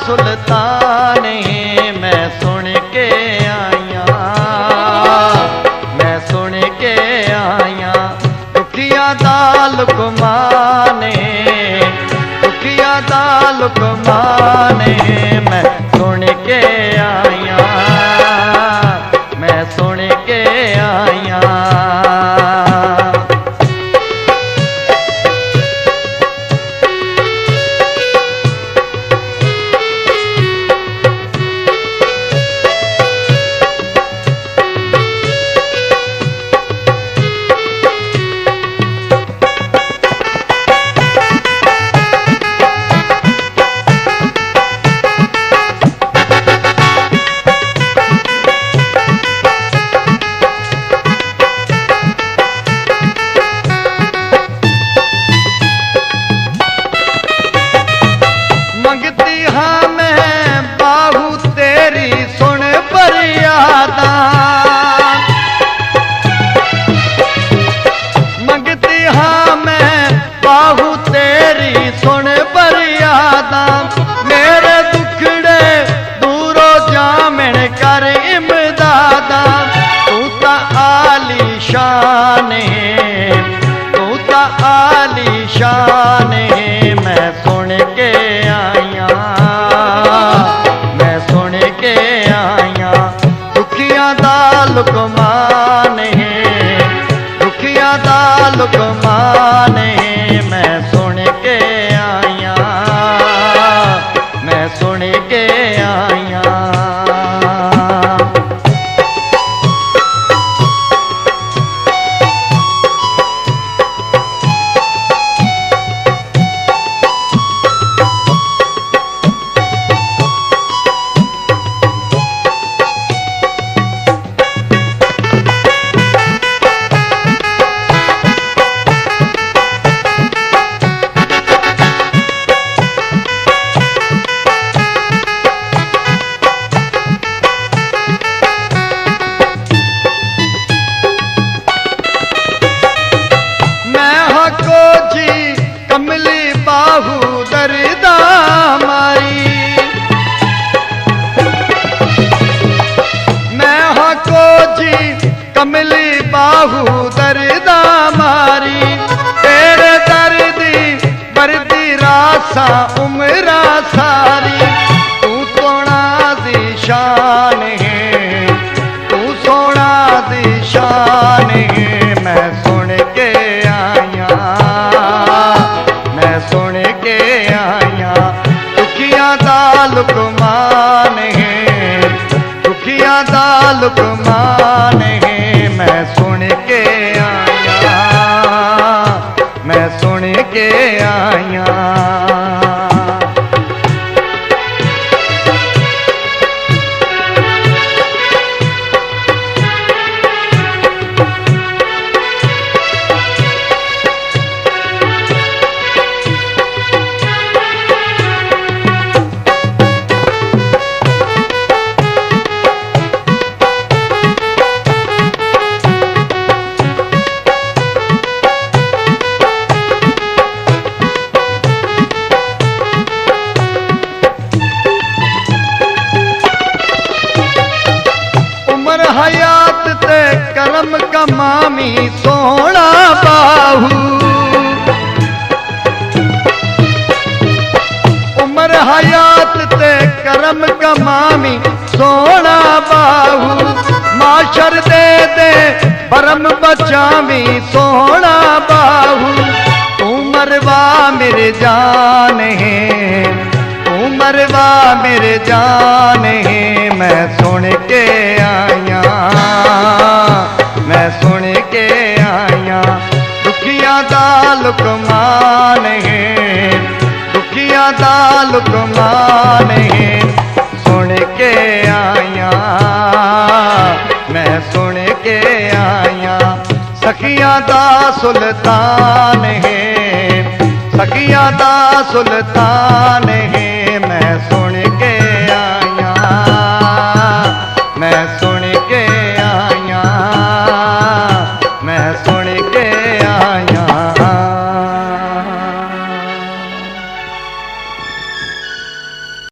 सुल्तान है मैं सुन के आया, मैं सुन के आया। दुखिया दा लुकमान है, दुखिया दा लुकमान है मैं सुन के आया, मैं सुन के आया। शान है तू ता आली शान है मैं सुन के आया, मैं सुन के आया। दुखिया दा लुकमान है, दुखिया दा लुकमान है मैं सुन के आया, मैं सुन के आया। कमली बाहू दरदा मारी, मैं हको जी कमली बाहू दरदा मारी। तेरे दर्दी बरदी रासा उमरा सारी, तू सोना दी शान है, तू सोना दी शान है मैं सुन के आया, मैं सुन के आया। दुखिया दा लुकमान है, दुखिया दा लुकमान है मैं सुन के आया, मैं सुन के आया। हयात ते करम कमामी सोना बाहू, उम्र हयात ते करम कमामी सोना बाहू। माशर दे दे भरम बचावी सोना बाहू। तू मरवा मेरे जान है, तू मरवा मेरे जान है मैं सुन के आया, मैं सुन के आया। दुखिया दा लुकमान है, दुखिया दा लुकमान है सुन के आया, मैं सुन के आया। सखिया दा सुल्तान है, सखिया दा सुल्तान है मैं